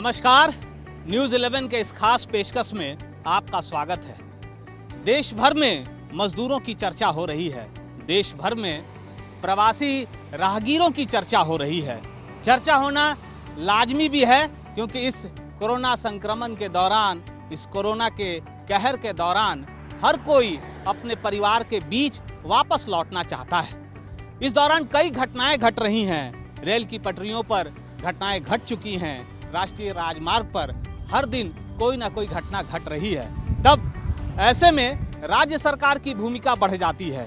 नमस्कार, न्यूज़ 11 के इस खास पेशकश में आपका स्वागत है। देश भर में मजदूरों की चर्चा हो रही है, देश भर में प्रवासी राहगीरों की चर्चा हो रही है। चर्चा होना लाजमी भी है क्योंकि इस कोरोना संक्रमण के दौरान, इस कोरोना के कहर के दौरान हर कोई अपने परिवार के बीच वापस लौटना चाहता है। इस दौरान कई घटनाएं घट रही हैं। रेल की पटरियों पर घटनाएं घट चुकी हैं, राष्ट्रीय राजमार्ग पर हर दिन कोई ना कोई घटना घट रही है। तब ऐसे में राज्य सरकार की भूमिका बढ़ जाती है।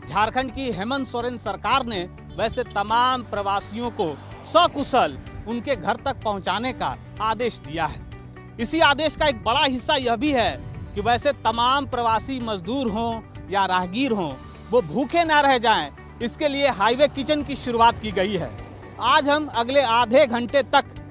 झारखंड की हेमंत सोरेन सरकार ने वैसे तमाम प्रवासियों को सकुशल उनके घर तक पहुंचाने का आदेश दिया है। इसी आदेश का एक बड़ा हिस्सा यह भी है कि वैसे तमाम प्रवासी मजदूर हों या राहगीर हों, वो भूखे ना रह जाएं, इसके लिए हाईवे किचन की शुरुआत की गई है। आज हम अगले आधे घंटे तक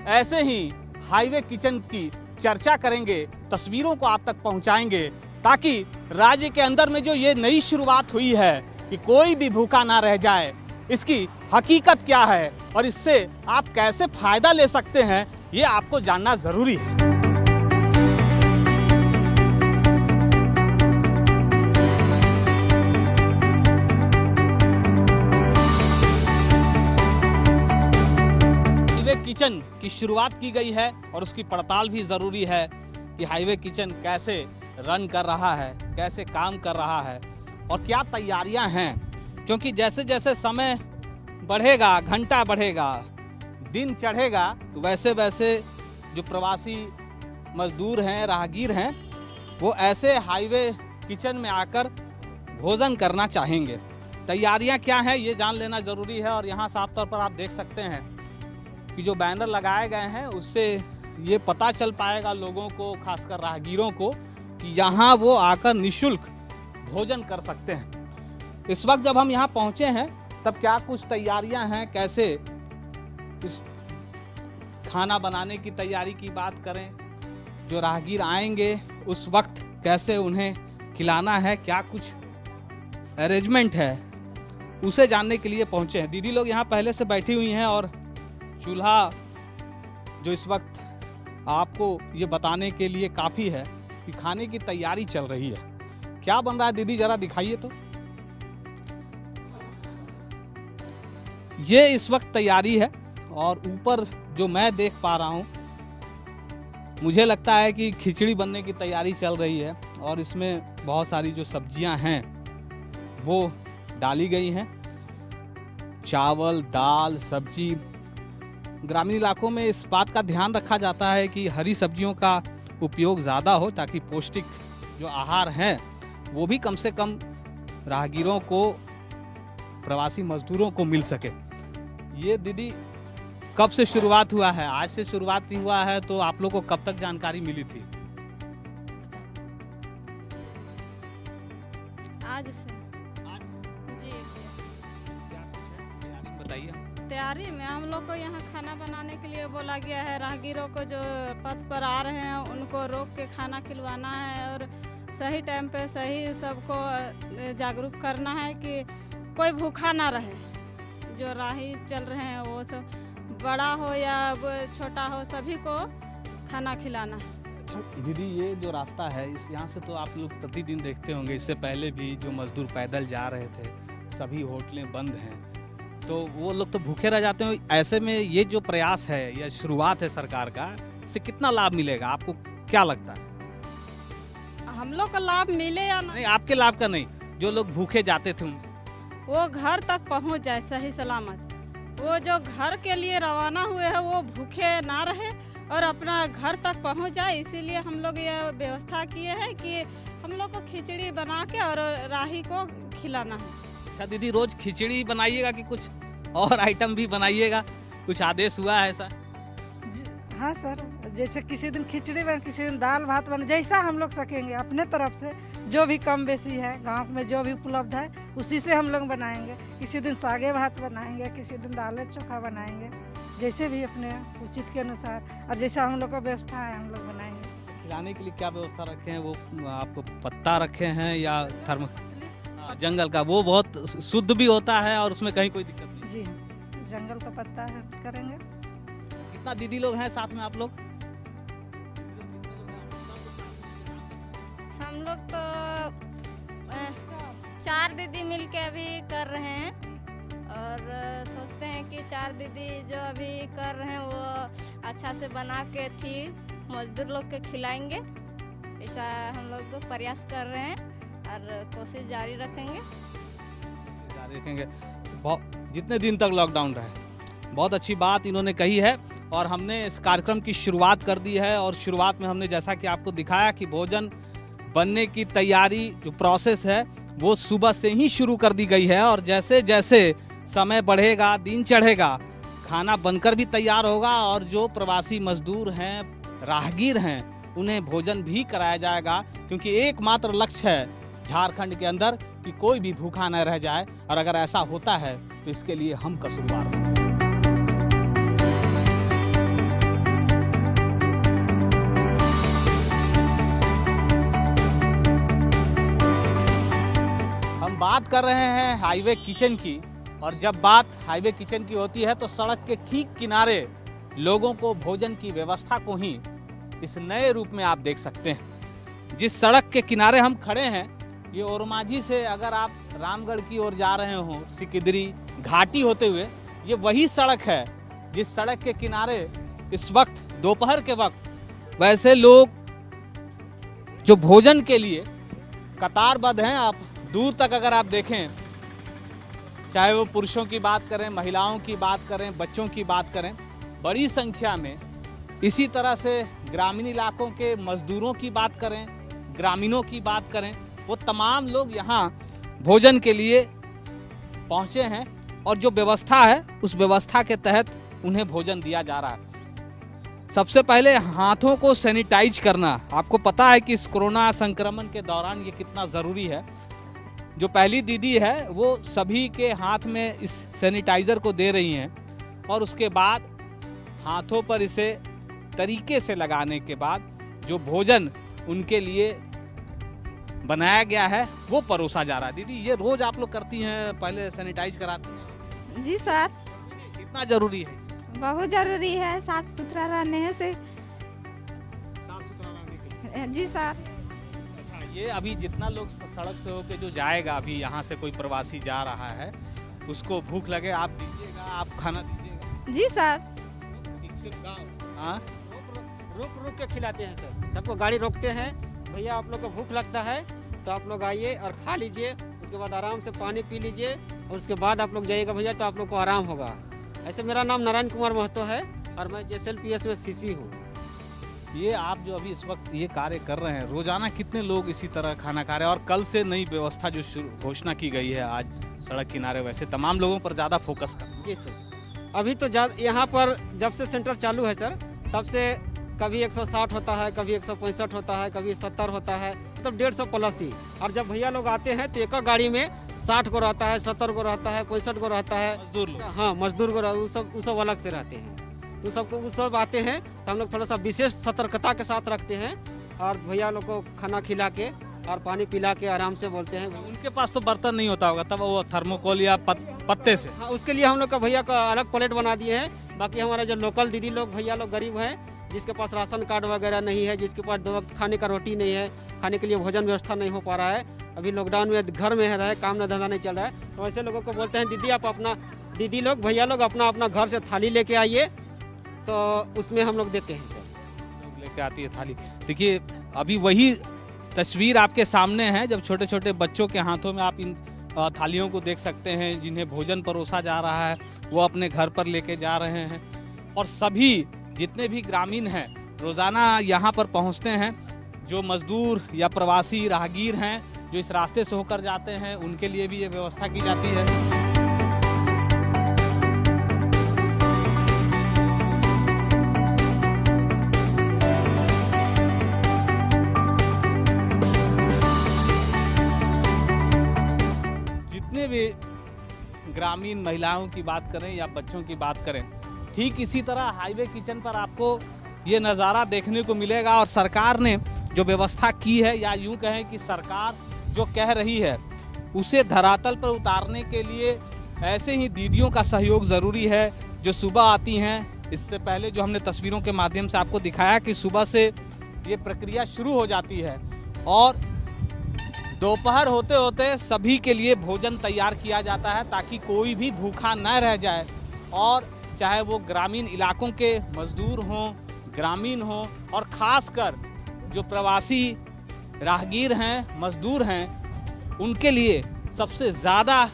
ऐसे ही हाईवे किचन की चर्चा करेंगे, तस्वीरों को आप तक पहुंचाएंगे, ताकि राज्य के अंदर में जो ये नई शुरुआत हुई है कि कोई भी भूखा ना रह जाए, इसकी हकीकत क्या है और इससे आप कैसे फायदा ले सकते हैं, ये आपको जानना जरूरी है। हाईवे किचन की शुरुआत की गई है और उसकी पड़ताल भी जरूरी है कि हाईवे किचन कैसे रन कर रहा है, कैसे काम कर रहा है और क्या तैयारियां हैं। क्योंकि जैसे जैसे समय बढ़ेगा, घंटा बढ़ेगा, दिन चढ़ेगा, वैसे वैसे जो प्रवासी मजदूर हैं, राहगीर हैं, वो ऐसे हाईवे किचन में आकर भोजन करना चाहेंगे। तैयारियां क्या हैं ये जान लेना ज़रूरी है। और यहाँ साफ तौर पर आप देख सकते हैं कि जो बैनर लगाए गए हैं उससे ये पता चल पाएगा लोगों को, खासकर राहगीरों को, कि यहाँ वो आकर निःशुल्क भोजन कर सकते हैं। इस वक्त जब हम यहाँ पहुँचे हैं तब क्या कुछ तैयारियां हैं, कैसे इस खाना बनाने की तैयारी की बात करें, जो राहगीर आएंगे उस वक्त कैसे उन्हें खिलाना है, क्या कुछ अरेंजमेंट है, उसे जानने के लिए पहुँचे हैं। दीदी लोग यहाँ पहले से बैठी हुई हैं और चूल्हा जो इस वक्त आपको ये बताने के लिए काफ़ी है कि खाने की तैयारी चल रही है। क्या बन रहा है दीदी, जरा दिखाइए तो। ये इस वक्त तैयारी है और ऊपर जो मैं देख पा रहा हूँ, मुझे लगता है कि खिचड़ी बनने की तैयारी चल रही है और इसमें बहुत सारी जो सब्जियां हैं वो डाली गई हैं। चावल, दाल, सब्जी। ग्रामीण इलाकों में इस बात का ध्यान रखा जाता है कि हरी सब्जियों का उपयोग ज़्यादा हो ताकि पौष्टिक जो आहार हैं वो भी कम से कम राहगीरों को, प्रवासी मजदूरों को मिल सके। ये दीदी कब से शुरुआत हुआ है? आज से शुरुआत हुआ है, तो आप लोग को कब तक जानकारी मिली थी? आज से। जी बताइए। तैयारी में हम लोग को यहाँ खाना बनाने के लिए बोला गया है। राहगीरों को जो पथ पर आ रहे हैं उनको रोक के खाना खिलवाना है और सही टाइम पे सही सबको जागरूक करना है कि कोई भूखा ना रहे। जो राही चल रहे हैं वो सब, बड़ा हो या छोटा हो, सभी को खाना खिलाना है। अच्छा दीदी, ये जो रास्ता है इस यहाँ से तो आप लोग प्रतिदिन देखते होंगे, इससे पहले भी जो मजदूर पैदल जा रहे थे, सभी होटलें बंद हैं, तो वो लोग तो भूखे रह जाते हैं। ऐसे में ये जो प्रयास है या शुरुआत है सरकार का, इससे कितना लाभ मिलेगा, आपको क्या लगता है? हम लोग को लाभ मिले या नहीं, आपके लाभ का नहीं, जो लोग भूखे जाते थे वो घर तक पहुंच जाए सही सलामत। वो जो घर के लिए रवाना हुए हैं वो भूखे ना रहे और अपना घर तक पहुंच जाए, इसीलिए हम लोग ये व्यवस्था किए हैं कि हम लोग को खिचड़ी बना के और राही को खिलाना है। अच्छा दीदी, रोज खिचड़ी बनाइएगा कि कुछ और आइटम भी बनाइएगा? कुछ आदेश हुआ है ऐसा? हाँ सर, जैसे किसी दिन खिचड़ी बन, किसी दिन दाल भात बन, जैसा हम लोग सकेंगे अपने तरफ से, जो भी कम बेसी है गांव में जो भी उपलब्ध है उसी से हम लोग बनाएंगे। किसी दिन सागे भात बनाएंगे, किसी दिन दाल चोखा बनाएंगे, जैसे भी अपने उचित के अनुसार और जैसा हम लोग का व्यवस्था है हम लोग बनाएंगे। खिलाने के लिए क्या व्यवस्था रखे हैं? वो आपको पत्ता रखे हैं या थर्म जंगल का? वो बहुत शुद्ध भी होता है और उसमें कहीं कोई दिक्कत नहीं। जी जंगल का पत्ता है, करेंगे। कितना दीदी लोग हैं साथ में आप लोग? हम लोग तो 4 दीदी मिलके अभी कर रहे हैं और सोचते हैं कि 4 दीदी जो अभी कर रहे हैं वो अच्छा से बना के थी मजदूर लोग के खिलाएंगे। ऐसा हम लोग तो प्रयास कर रहे हैं और कोशिश जारी रखेंगे। जितने दिन तक लॉकडाउन रहे। बहुत अच्छी बात इन्होंने कही है और हमने इस कार्यक्रम की शुरुआत कर दी है और शुरुआत में हमने जैसा कि आपको दिखाया कि भोजन बनने की तैयारी जो प्रोसेस है वो सुबह से ही शुरू कर दी गई है और जैसे जैसे समय बढ़ेगा, दिन चढ़ेगा, खाना बनकर भी तैयार होगा और जो प्रवासी मजदूर हैं, राहगीर हैं, उन्हें भोजन भी कराया जाएगा क्योंकि एकमात्र लक्ष्य है झारखंड के अंदर कि कोई भी भूखा न रह जाए और अगर ऐसा होता है तो इसके लिए हम कसूरवार होंगे। हम बात कर रहे हैं हाईवे किचन की और जब बात हाईवे किचन की होती है तो सड़क के ठीक किनारे लोगों को भोजन की व्यवस्था को ही इस नए रूप में आप देख सकते हैं। जिस सड़क के किनारे हम खड़े हैं ये ओरमांझी से अगर आप रामगढ़ की ओर जा रहे हो, सिकिदरी घाटी होते हुए, ये वही सड़क है जिस सड़क के किनारे इस वक्त दोपहर के वक्त वैसे लोग जो भोजन के लिए कतारबद्ध हैं। आप दूर तक अगर आप देखें, चाहे वो पुरुषों की बात करें, महिलाओं की बात करें, बच्चों की बात करें, बड़ी संख्या में इसी तरह से ग्रामीण इलाकों के मजदूरों की बात करें, ग्रामीणों की बात करें, वो तमाम लोग यहाँ भोजन के लिए पहुँचे हैं और जो व्यवस्था है उस व्यवस्था के तहत उन्हें भोजन दिया जा रहा है। सबसे पहले हाथों को सैनिटाइज करना, आपको पता है कि इस कोरोना संक्रमण के दौरान ये कितना ज़रूरी है। जो पहली दीदी है वो सभी के हाथ में इस सैनिटाइज़र को दे रही हैं और उसके बाद हाथों पर इसे तरीके से लगाने के बाद जो भोजन उनके लिए बनाया गया है वो परोसा जा रहा है। दीदी ये रोज आप लोग करती हैं, पहले सैनिटाइज कराती हैं? जी सर, कितना जरूरी है? बहुत जरूरी है साफ सुथरा रहने से। साफ सुथरा रहने के लिए। जी सर। अच्छा, ये अभी जितना लोग सड़क से होके जो जाएगा, अभी यहाँ से कोई प्रवासी जा रहा है, उसको भूख लगे आप दीजिएगा, आप खाना दीजिएगा? जी सर। हाँ, रुक रुक के खिलाते हैं सर। सबको गाड़ी रोकते हैं, भैया आप लोग को भूख लगता है तो आप लोग आइए और खा लीजिए, उसके बाद आराम से पानी पी लीजिए और उसके बाद आप लोग जाइएगा भैया तो आप लोग को आराम होगा। ऐसे मेरा नाम नारायण कुमार महतो है और मैं JSLPS में CC हूँ। ये आप जो अभी इस वक्त ये कार्य कर रहे हैं, रोजाना कितने लोग इसी तरह खाना खा रहे हैं? और कल से नई व्यवस्था जो घोषणा की गई है आज सड़क किनारे, वैसे तमाम लोगों पर ज़्यादा फोकस कर। जी सर, अभी तो यहाँ पर जब से सेंटर चालू है सर, तब से कभी 160 होता है, कभी 165 होता है, कभी 70 होता है, मतलब 150 प्लस ही। और जब भैया लोग आते हैं तो एक गाड़ी में 60 को रहता है, 70 को रहता है, 65 को रहता है। मजदूर लोग? हाँ, मजदूर को वो सब अलग से रहते हैं। तो वो सब आते हैं तो हम लोग थोड़ा सा विशेष सतर्कता के साथ रखते हैं और भैया लोग को खाना खिला के और पानी पिला के आराम से बोलते हैं। उनके पास तो बर्तन नहीं होता होगा, तब वो थर्मोकोल या पत्ते से? हाँ, उसके लिए हम लोग का भैया का अलग प्लेट बना दिए हैं। बाकी हमारा जो लोकल दीदी लोग, भैया लोग गरीब हैं, जिसके पास राशन कार्ड वगैरह नहीं है, जिसके पास 2 वक्त खाने का रोटी नहीं है, खाने के लिए भोजन व्यवस्था नहीं हो पा रहा है, अभी लॉकडाउन में घर में रहे, काम न धंधा नहीं चल रहा है, तो ऐसे लोगों को बोलते हैं दीदी आप अपना, दीदी लोग भैया लोग अपना अपना घर से थाली लेके आइए, तो उसमें हम लोग देते हैं सर। लोग लेके आती है थाली। देखिए अभी वही तस्वीर आपके सामने है जब छोटे छोटे बच्चों के हाथों में आप इन थालियों को देख सकते हैं जिन्हें भोजन परोसा जा रहा है, वो अपने घर पर लेके जा रहे हैं। और सभी जितने भी ग्रामीण हैं रोज़ाना यहाँ पर पहुँचते हैं, जो मजदूर या प्रवासी राहगीर हैं जो इस रास्ते से होकर जाते हैं, उनके लिए भी ये व्यवस्था की जाती है। जितने भी ग्रामीण महिलाओं की बात करें या बच्चों की बात करें, ठीक इसी तरह हाईवे किचन पर आपको ये नज़ारा देखने को मिलेगा। और सरकार ने जो व्यवस्था की है, या यूं कहें कि सरकार जो कह रही है उसे धरातल पर उतारने के लिए ऐसे ही दीदियों का सहयोग ज़रूरी है, जो सुबह आती हैं, इससे पहले जो हमने तस्वीरों के माध्यम से आपको दिखाया कि सुबह से ये प्रक्रिया शुरू हो जाती है और दोपहर होते होते सभी के लिए भोजन तैयार किया जाता है ताकि कोई भी भूखा न रह जाए। और चाहे वो ग्रामीण इलाकों के मजदूर हों, ग्रामीण हों और ख़ासकर जो प्रवासी राहगीर हैं, मजदूर हैं, उनके लिए सबसे ज़्यादा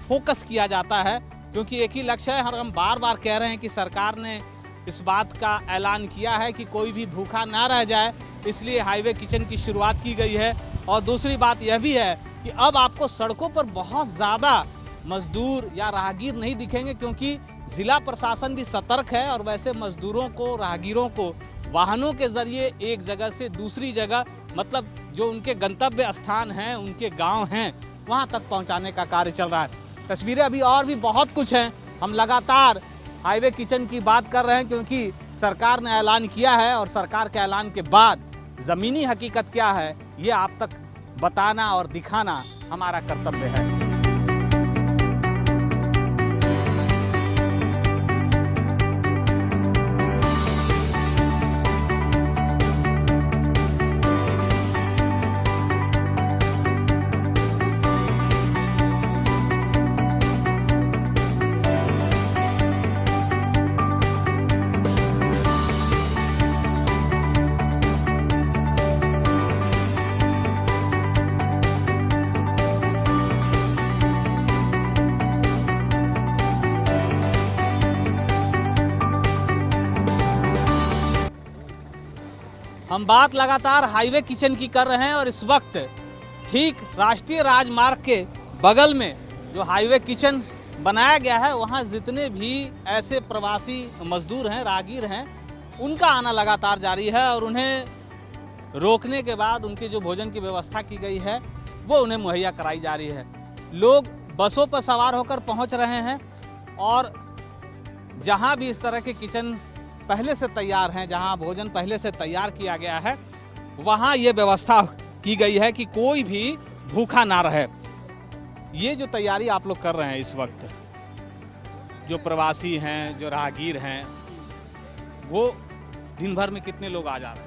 फोकस किया जाता है, क्योंकि एक ही लक्ष्य है। और हम बार बार कह रहे हैं कि सरकार ने इस बात का ऐलान किया है कि कोई भी भूखा ना रह जाए, इसलिए हाईवे किचन की शुरुआत की गई है। और दूसरी बात यह भी है कि अब आपको सड़कों पर बहुत ज़्यादा मजदूर या राहगीर नहीं दिखेंगे, क्योंकि ज़िला प्रशासन भी सतर्क है और वैसे मजदूरों को, राहगीरों को वाहनों के ज़रिए एक जगह से दूसरी जगह, मतलब जो उनके गंतव्य स्थान हैं, उनके गांव हैं, वहां तक पहुंचाने का कार्य चल रहा है। तस्वीरें अभी और भी बहुत कुछ हैं। हम लगातार हाईवे किचन की बात कर रहे हैं क्योंकि सरकार ने ऐलान किया है और सरकार के ऐलान के बाद ज़मीनी हकीकत क्या है ये आप तक बताना और दिखाना हमारा कर्तव्य है। हम बात लगातार हाईवे किचन की कर रहे हैं और इस वक्त ठीक राष्ट्रीय राजमार्ग के बगल में जो हाईवे किचन बनाया गया है, वहाँ जितने भी ऐसे प्रवासी मजदूर हैं, राहगीर हैं, उनका आना लगातार जारी है और उन्हें रोकने के बाद उनके जो भोजन की व्यवस्था की गई है वो उन्हें मुहैया कराई जा रही है। लोग बसों पर सवार होकर पहुँच रहे हैं और जहाँ भी इस तरह के किचन पहले से तैयार हैं, जहां भोजन पहले से तैयार किया गया है, वहां ये व्यवस्था की गई है कि कोई भी भूखा ना रहे। ये जो तैयारी आप लोग कर रहे हैं इस वक्त, जो प्रवासी हैं, जो राहगीर हैं, वो दिन भर में कितने लोग आ जा रहे हैं?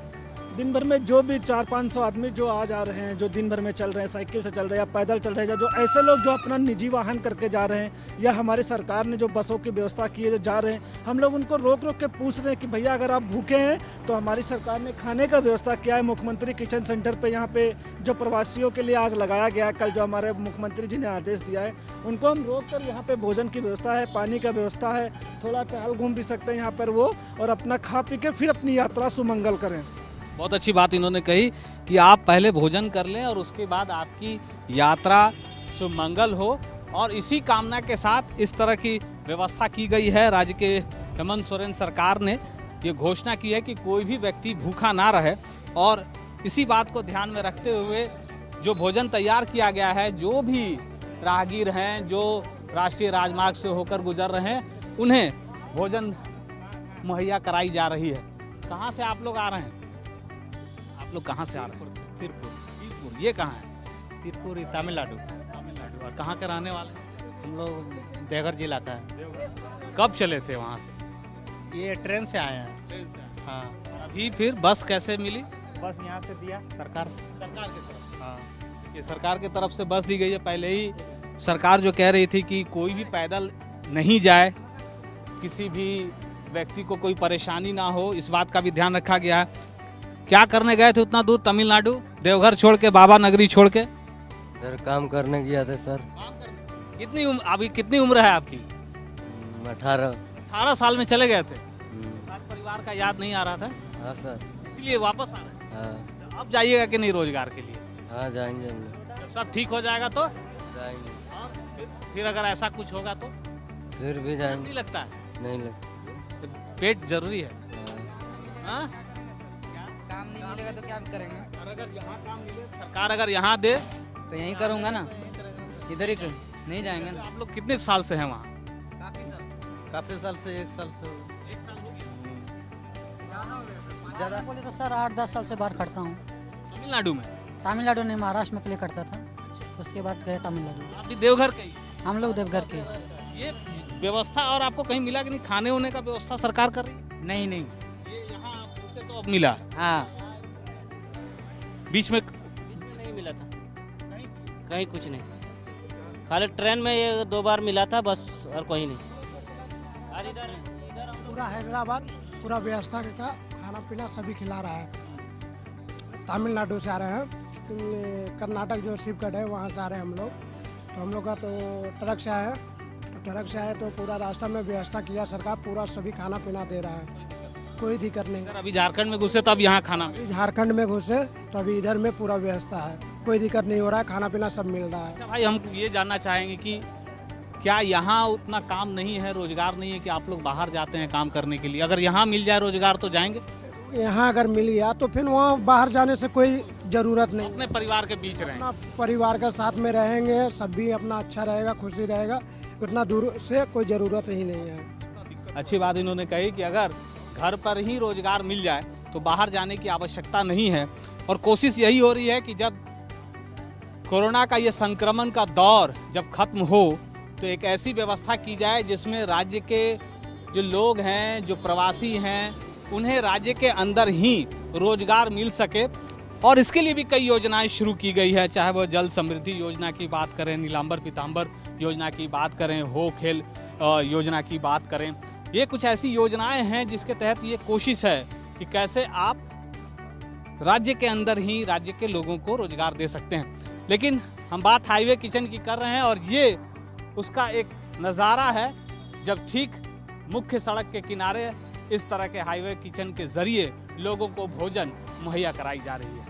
दिन भर में जो भी 400-500 आदमी जो आ जा रहे हैं, जो दिन भर में चल रहे हैं, साइकिल से चल रहे हैं या पैदल चल रहे हैं, जो ऐसे लोग जो अपना निजी वाहन करके जा रहे हैं या हमारी सरकार ने जो बसों की व्यवस्था की है जो जा रहे हैं, हम लोग उनको रोक रोक के पूछ रहे हैं कि भैया अगर आप भूखे हैं तो हमारी सरकार ने खाने का व्यवस्था किया है। मुख्यमंत्री किचन सेंटर पर यहाँ पे जो प्रवासियों के लिए आज लगाया गया है, कल जो हमारे मुख्यमंत्री जी ने आदेश दिया है, उनको हम रोक कर यहाँ पर भोजन की व्यवस्था है, पानी का व्यवस्था है, थोड़ा टहल घूम भी सकते हैं यहाँ पर वो, और अपना खा पी के फिर अपनी यात्रा सुमंगल करें। बहुत अच्छी बात इन्होंने कही कि आप पहले भोजन कर लें और उसके बाद आपकी यात्रा सुमंगल हो, और इसी कामना के साथ इस तरह की व्यवस्था की गई है। राज्य के हेमंत सोरेन सरकार ने ये घोषणा की है कि कोई भी व्यक्ति भूखा ना रहे, और इसी बात को ध्यान में रखते हुए जो भोजन तैयार किया गया है, जो भी राहगीर हैं, जो राष्ट्रीय राजमार्ग से होकर गुजर रहे हैं, उन्हें भोजन मुहैया कराई जा रही है। कहाँ से आप लोग आ रहे हैं? आप लोग कहाँ से आ रहे हैं? तिरपुर। ये कहाँ है? तिरपुर तमिलनाडु। तमिलनाडु। और कहाँ के रहने वाले? हम लोग देवघर जिला का है। कब चले थे वहाँ से? ये ट्रेन से आए हैं। ट्रेन से। हाँ। अभी फिर बस कैसे मिली? बस यहाँ से दिया सरकार की तरफ। हाँ। ये सरकार की तरफ से बस दी गई है। पहले ही सरकार जो कह रही थी कि कोई भी पैदल नहीं जाए, किसी भी व्यक्ति को कोई परेशानी ना हो, इस बात का भी ध्यान रखा गया है। क्या करने गए थे उतना दूर तमिलनाडु, देवघर छोड़ के, बाबा नगरी छोड़ के? सर काम करने गया था सर। कितनी अभी कितनी उम्र है आपकी? 18 साल में चले गए थे। परिवार का याद नहीं आ रहा था? हाँ सर। इसलिए वापस आ रहे हैं। हाँ। अब जाइएगा कि नहीं रोजगार के लिए? हाँ जाएंगे हम लोग। जब सब ठीक हो जाएगा तो जाएंगे। फिर अगर ऐसा कुछ होगा तो फिर भी जाएंगे। नहीं लगता है? नहीं लगता। पेट जरूरी है। हाँ? काम नहीं मिलेगा तो क्या करेंगे? और अगर यहाँ काम मिले, सरकार अगर यहाँ दे तो यहीं करूँगा ना, इधर ही नहीं जाएंगे ना। आप लोग कितने साल से हैं वहाँ? काफी साल से, 1 साल से। 1 साल हो गया। ज़्यादा बोले तो सर 8-10 साल से बाहर खड़ता हूँ। तमिलनाडु में? तमिलनाडु नहीं, महाराष्ट्र में प्ले करता था, उसके बाद गए तमिलनाडु। आप भी देवघर के ही? हम लोग देवघर के। ये व्यवस्था और आपको कहीं मिला कि नहीं, खाने होने का व्यवस्था सरकार कर रही है? नहीं नहीं। ये यहाँ उससे तो अब मिला, हाँ, बीच में नहीं मिला था कहीं, कुछ नहीं। खाली ट्रेन में ये 2 बार मिला था बस, और कोई नहीं। और इधर पूरा हैदराबाद पूरा व्यवस्था का खाना पीना सभी खिला रहा है। तमिलनाडु से आ रहे हैं, कर्नाटक जो शिवगढ़ है वहाँ से आ रहे हैं हम लोग। तो हम लोग का तो ट्रक से आए हैं, तो ट्रक से आए तो पूरा रास्ता में व्यवस्था किया सरकार, पूरा सभी खाना पीना दे रहा है, कोई दिक्कत नहीं। अगर अभी झारखंड में घुसे तो अब यहाँ खाना मिले। झारखंड में घुसे तो अभी इधर में पूरा व्यवस्था है, कोई दिक्कत नहीं हो रहा है, खाना पीना सब मिल रहा है। अच्छा भाई, हम ये जानना चाहेंगे कि क्या यहाँ उतना काम नहीं है, रोजगार नहीं है कि आप लोग बाहर जाते हैं काम करने के लिए? अगर यहाँ मिल जाए रोजगार तो जाएंगे? यहाँ अगर मिल गया तो फिर वहाँ बाहर जाने से कोई ज़रूरत नहीं, अपने परिवार के बीच रहें। अपना परिवार के साथ में रहेंगे, सब भी अपना अच्छा रहेगा, खुशी रहेगा, उतना दूर से कोई ज़रूरत ही नहीं है। अच्छी बात इन्होंने कही कि अगर घर पर ही रोजगार मिल जाए तो बाहर जाने की आवश्यकता नहीं है। और कोशिश यही हो रही है कि जब कोरोना का ये संक्रमण का दौर जब खत्म हो तो एक ऐसी व्यवस्था की जाए जिसमें राज्य के जो लोग हैं, जो प्रवासी हैं, उन्हें राज्य के अंदर ही रोजगार मिल सके। और इसके लिए भी कई योजनाएं शुरू की गई है, चाहे वो जल समृद्धि योजना की बात करें, नीलांबर पीतांबर योजना की बात करें, हो खेल योजना की बात करें। ये कुछ ऐसी योजनाएं हैं जिसके तहत ये कोशिश है कि कैसे आप राज्य के अंदर ही राज्य के लोगों को रोजगार दे सकते हैं। लेकिन हम बात हाईवे किचन की कर रहे हैं और ये उसका एक नज़ारा है जब ठीक मुख्य सड़क के किनारे इस तरह के हाईवे किचन के जरिए लोगों को भोजन मुहैया कराई जा रही है।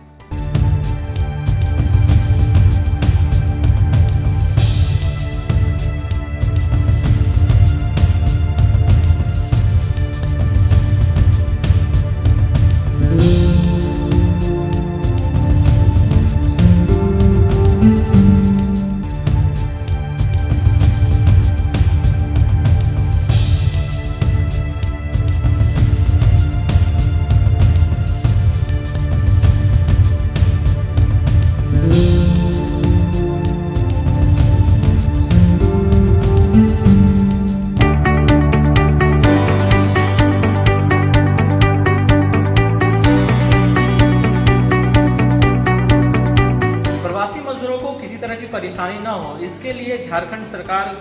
परेशानी ना हो, इसके लिए झारखंड सरकार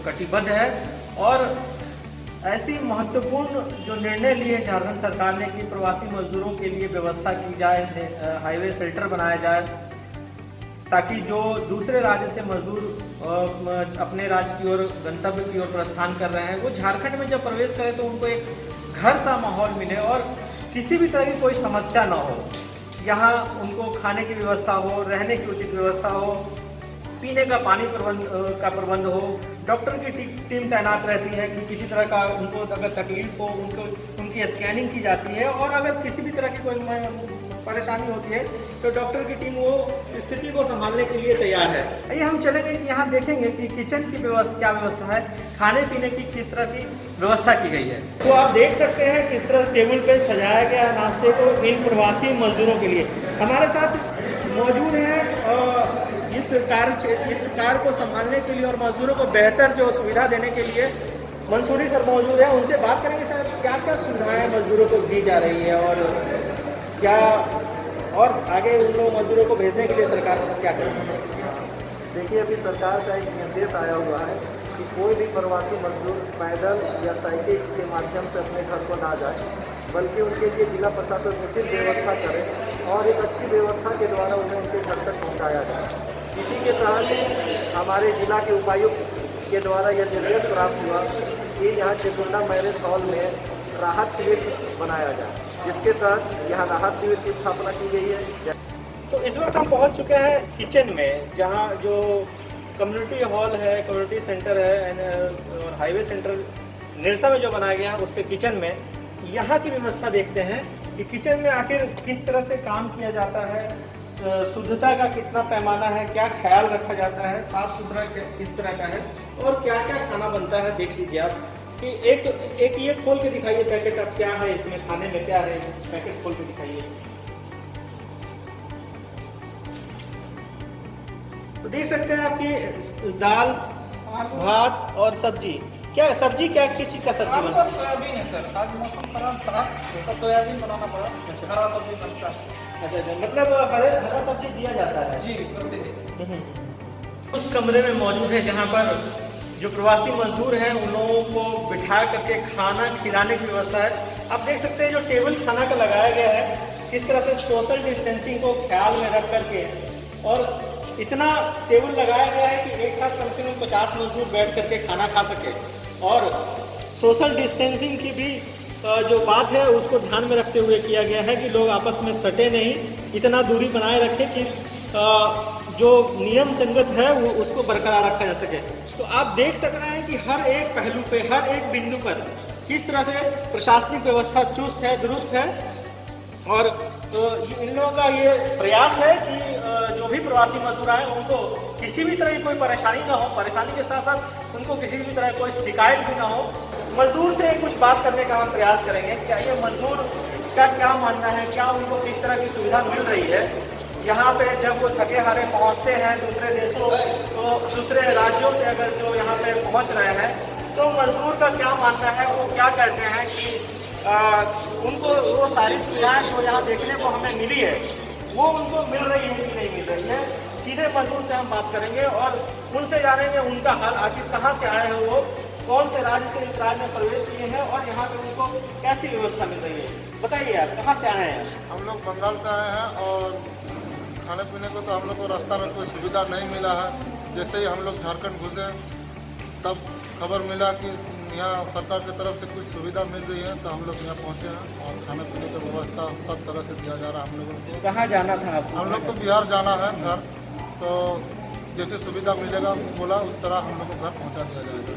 कटिबद्ध है। और ऐसी महत्वपूर्ण जो निर्णय लिए झारखंड सरकार ने कि प्रवासी मजदूरों के लिए व्यवस्था की जाए, हाईवे शेल्टर बनाया जाए, ताकि जो दूसरे राज्य से मजदूर अपने राज्य की ओर, गंतव्य की ओर प्रस्थान कर रहे हैं, वो झारखंड में जब प्रवेश करें तो उनको एक घर सा माहौल मिले और किसी भी तरह की कोई समस्या ना हो। यहाँ उनको खाने की व्यवस्था हो, रहने की उचित व्यवस्था हो, पीने का पानी का प्रबंध हो, डॉक्टर की टीम तैनात रहती है कि किसी तरह का उनको अगर तकलीफ हो उनकी स्कैनिंग की जाती है, और अगर किसी भी तरह की कोई परेशानी होती है तो डॉक्टर की टीम वो स्थिति को संभालने के लिए तैयार है। आइए हम चलेंगे कि यहाँ देखेंगे कि किचन की क्या व्यवस्था है, खाने पीने की किस तरह की व्यवस्था की गई है। तो आप देख सकते हैं किस तरह टेबल पे सजाया गया है नाश्ते को इन प्रवासी मजदूरों के लिए। हमारे साथ मौजूद हैं इस कार्य को संभालने के लिए और मजदूरों को बेहतर जो सुविधा देने के लिए मंसूरी सर मौजूद है। उनसे बात करेंगे सर, क्या क्या सुविधाएं मजदूरों को दी जा रही है और क्या, और आगे उन लोग मजदूरों को भेजने के लिए सरकार क्या करेगी? देखिए, अभी सरकार का एक निर्देश आया हुआ है कि कोई भी प्रवासी मजदूर पैदल या साइकिल के माध्यम से अपने घर को ना जाए, बल्कि उनके लिए जिला प्रशासन उचित व्यवस्था करे और एक अच्छी व्यवस्था के द्वारा उन्हें उनके घर तक पहुँचाया जाए। इसी के तहत हमारे जिला के उपायुक्त के द्वारा यह निर्देश प्राप्त हुआ कि यहाँ चिकुंडा मैरिज हॉल में राहत शिविर बनाया जाए, जिसके तहत यहाँ राहत शिविर की स्थापना की गई है। तो इस वक्त हम पहुँच चुके हैं किचन में, जहाँ जो कम्युनिटी हॉल है, कम्युनिटी सेंटर है और हाईवे सेंटर निरसा में जो बनाया गया है उस पर किचन में यहाँ की व्यवस्था देखते हैं कि किचन में आखिर किस तरह से काम किया जाता है, शुद्धता का कितना पैमाना है, क्या ख्याल रखा जाता है, साफ सुथरा किस तरह का है और क्या क्या खाना बनता है। देख लीजिए आप कि एक ये खोल के दिखाइए पैकेट, अब क्या है इसमें, खाने में क्या है, पैकेट खोल के दिखाइए। तो देख सकते हैं आपकी दाल, भात और सब्जी। क्या सब्जी क्या किस चीज़ का सब्जी बना? सोयाबीन है सर, आज मौसम खराब था तो सोयाबीन बनाना पड़ा। हरा सब्जी बनता है। अच्छा, मतलब हरा सब्जी दिया जाता है जी, प्रतिदिन। उस कमरे में मौजूद है जहाँ पर जो प्रवासी मजदूर हैं उन लोगों को बिठा करके खाना खिलाने की व्यवस्था है। आप देख सकते हैं जो टेबल खाना का लगाया गया है, किस तरह से सोशल डिस्टेंसिंग को ख्याल में रख करके और इतना टेबल लगाया गया है कि एक साथ कम से कम 50 मजदूर बैठ करके खाना खा सके। और सोशल डिस्टेंसिंग की भी जो बात है उसको ध्यान में रखते हुए किया गया है कि लोग आपस में सटे नहीं, इतना दूरी बनाए रखें कि जो नियम संगत है वो उसको बरकरार रखा जा सके। तो आप देख सक रहे हैं कि हर एक पहलू पे, हर एक बिंदु पर किस तरह से प्रशासनिक व्यवस्था चुस्त है, दुरुस्त है। और इन लोगों का ये प्रयास है कि जो भी प्रवासी मजदूर आए उनको किसी भी तरह की कोई परेशानी ना हो, परेशानी के साथ साथ उनको किसी भी तरह कोई शिकायत भी ना हो। मजदूर से कुछ बात करने का हम प्रयास करेंगे, क्या ये मजदूर का क्या मानना है, क्या उनको किस तरह की सुविधा मिल रही है यहाँ पे जब वो थके हारे पहुँचते हैं दूसरे देशों तो दूसरे राज्यों से अगर जो यहाँ पे पहुँच रहे हैं तो मजदूर का क्या मानना है, वो क्या कहते हैं कि उनको वो सारी सुविधाएं जो यहाँ देखने को हमें मिली है वो उनको मिल रही है कि नहीं मिल रही है। सीधे मजदूर से हम बात करेंगे और उनसे जानेंगे उनका हाल, आखिर कहाँ से आए हैं वो, कौन से राज्य से इस राज्य में प्रवेश किए हैं और यहाँ पे उनको कैसी व्यवस्था मिल रही है। बताइए आप कहाँ से आए हैं? हम लोग बंगाल से आए हैं और खाने पीने को तो हम लोग को रास्ता में कोई सुविधा नहीं मिला है। जैसे ही हम लोग झारखंड घुसे तब खबर मिला कि यहाँ सरकार की तरफ से कुछ सुविधा मिल रही है तो हम लोग यहाँ पहुँचे हैं और खाने पीने की व्यवस्था सब तरह से दिया जा रहा है हम लोगों को। कहाँ जाना था आपको? हम लोग को बिहार जाना है घर, तो जैसे सुविधा मिलेगा बोला उस तरह हम लोग को घर पहुँचा दिया जाएगा।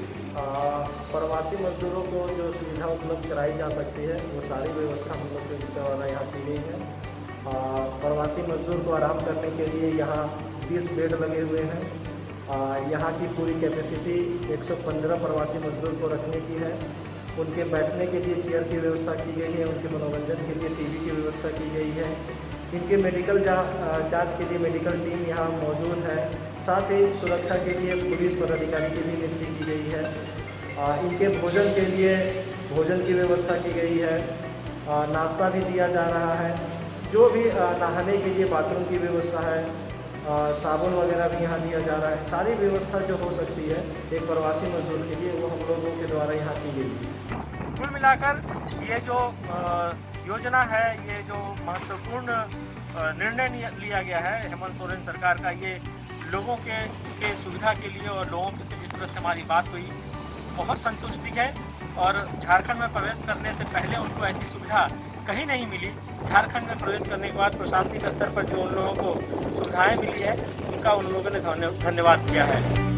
प्रवासी मजदूरों को जो सुविधा उपलब्ध कराई जा सकती है वो सारी व्यवस्था हम लोग के द्वारा यहाँ की गई है। प्रवासी मजदूर को आराम करने के लिए यहाँ 20 बेड लगे हुए हैं। यहाँ की पूरी कैपेसिटी 115 प्रवासी मजदूर को रखने की है। उनके बैठने के लिए चेयर की व्यवस्था की गई है, उनके मनोरंजन के लिए टीवी की व्यवस्था की गई है। इनके मेडिकल जांच के लिए मेडिकल टीम यहाँ मौजूद है। साथ ही सुरक्षा के लिए पुलिस पदाधिकारी की भी नियुक्ति की गई है। इनके भोजन के लिए भोजन की व्यवस्था की गई है, नाश्ता भी दिया जा रहा है। जो भी नहाने के लिए बाथरूम की व्यवस्था है, साबुन वगैरह भी यहाँ दिया जा रहा है। सारी व्यवस्था जो हो सकती है एक प्रवासी मजदूर के लिए वो हम लोगों के द्वारा यहाँ की गई है। कुल मिलाकर ये जो योजना है, ये जो महत्वपूर्ण निर्णय लिया गया है हेमंत सोरेन सरकार का, ये लोगों के सुविधा के लिए और लोगों से जिस तरह से हमारी बात हुई बहुत संतुष्टि है। और झारखंड में प्रवेश करने से पहले उनको ऐसी सुविधा कहीं नहीं मिली। झारखंड में प्रवेश करने के बाद प्रशासनिक स्तर पर जो उन लोगों को सुविधाएं मिली है उनका उन लोगों ने धन्यवाद किया है।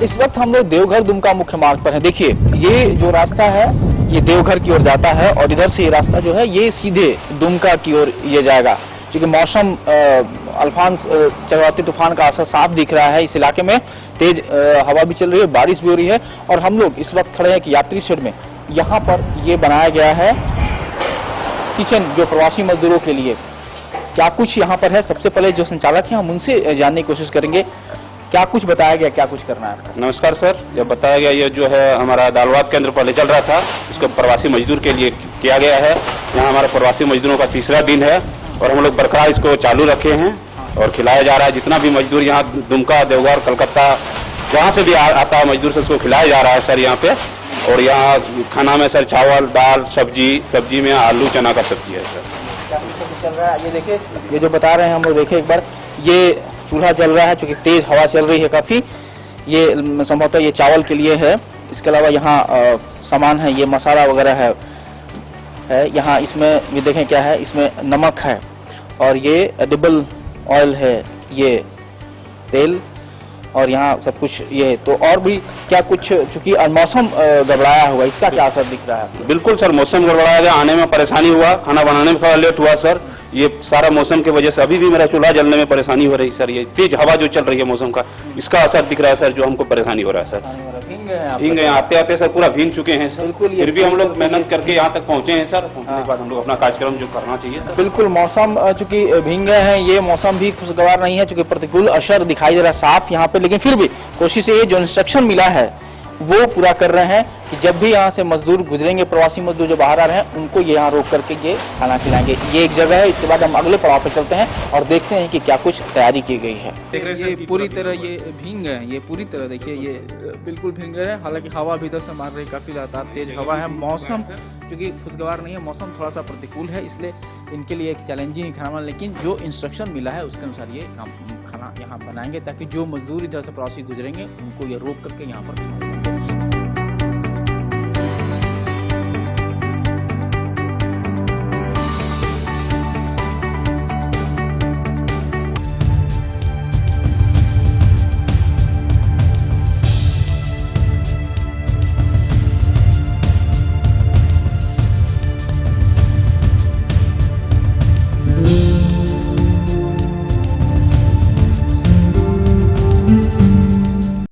इस वक्त हम लोग देवघर दुमका मुख्य मार्ग पर हैं। देखिए ये जो रास्ता है ये देवघर की ओर जाता है और इधर से ये रास्ता जो है ये सीधे दुमका की ओर ये जाएगा। क्योंकि मौसम अल्फांस चक्रवाती तूफान का असर साफ दिख रहा है। इस इलाके में तेज हवा भी चल रही है, बारिश भी हो रही है। और हम लोग इस वक्त खड़े हैं कि यात्री शेड में यहाँ पर ये बनाया गया है किचन जो प्रवासी मजदूरों के लिए। क्या कुछ यहाँ पर है, सबसे पहले जो संचालक हैं हम उनसे जानने की कोशिश करेंगे क्या कुछ बताया गया, क्या कुछ करना है। नमस्कार सर, जब बताया गया ये जो है हमारा दालवाद केंद्र पहले चल रहा था, इसको प्रवासी मजदूर के लिए किया गया है। यहाँ हमारा प्रवासी मजदूरों का तीसरा दिन है और हम लोग बरकरार इसको चालू रखे हैं और खिलाया जा रहा है। जितना भी मजदूर यहाँ दुमका, देवघर, कलकत्ता जहाँ से भी आता है मजदूर से उसको खिलाया जा रहा है सर यहाँ पे। और यहाँ खाना में सर चावल, दाल, सब्जी में आलू चना का सब्जी है सर। चल रहा है ये देखिए, ये जो बता रहे हैं हम लोग देखे एक बार, ये चूल्हा चल रहा है चूंकि तेज हवा चल रही है काफी। ये संभवतः ये चावल के लिए है। इसके अलावा यहाँ सामान है, ये मसाला वगैरह है यहाँ। इसमें ये देखें क्या है, इसमें नमक है और ये एडिबल ऑयल है, ये तेल और यहाँ सब कुछ ये। तो और भी क्या कुछ, चूंकि मौसम गड़बड़ाया हुआ, इसका क्या असर दिख रहा है? बिल्कुल सर, मौसम गड़बड़ाया गया, आने में परेशानी हुआ, खाना बनाने में थोड़ा लेट हुआ सर। ये सारा मौसम की वजह से अभी भी मेरा चूल्हा जलने में परेशानी हो रही है सर। ये तेज हवा जो चल रही है मौसम का, इसका असर दिख रहा है सर, जो हमको परेशानी हो रहा है सर। भींग गए आते आते सर, पूरा भींग चुके हैं सर। फिर भी हम लोग मेहनत करके यहाँ तक पहुँचे हैं सर। पहुँचने के बाद हम लोग अपना कार्यक्रम जो करना चाहिए सर। बिल्कुल, मौसम चूंकि भींग गए हैं, ये मौसम भी खुशगवार नहीं है, चूंकि प्रतिकूल असर दिखाई दे रहा है साफ यहाँ पे, लेकिन फिर भी कोशिश ये जो इंस्ट्रक्शन मिला है वो पूरा कर रहे हैं कि जब भी यहाँ से मजदूर गुजरेंगे, प्रवासी मजदूर जो बाहर आ रहे हैं, उनको ये यहाँ रोक करके ये खाना खिलाएंगे। ये एक जगह है, इसके बाद हम अगले पड़ाव पे चलते हैं और देखते हैं कि क्या कुछ तैयारी की गई है। ये पूरी तरह ये भींग गए हैं, ये पूरी तरह देखिए ये बिल्कुल भींग गए हैं। हालांकि हवा भी इधर से मार रही है, काफी लगातार तेज हवा है। मौसम क्योंकि खुशगवार नहीं है, मौसम थोड़ा सा प्रतिकूल है, इसलिए इनके लिए एक चैलेंजिंग खाना बना, लेकिन जो इंस्ट्रक्शन मिला है उसके अनुसार ये खाना यहाँ बनाएंगे ताकि जो मजदूर इधर से प्रवासी गुजरेंगे उनको ये रोक करके यहाँ पर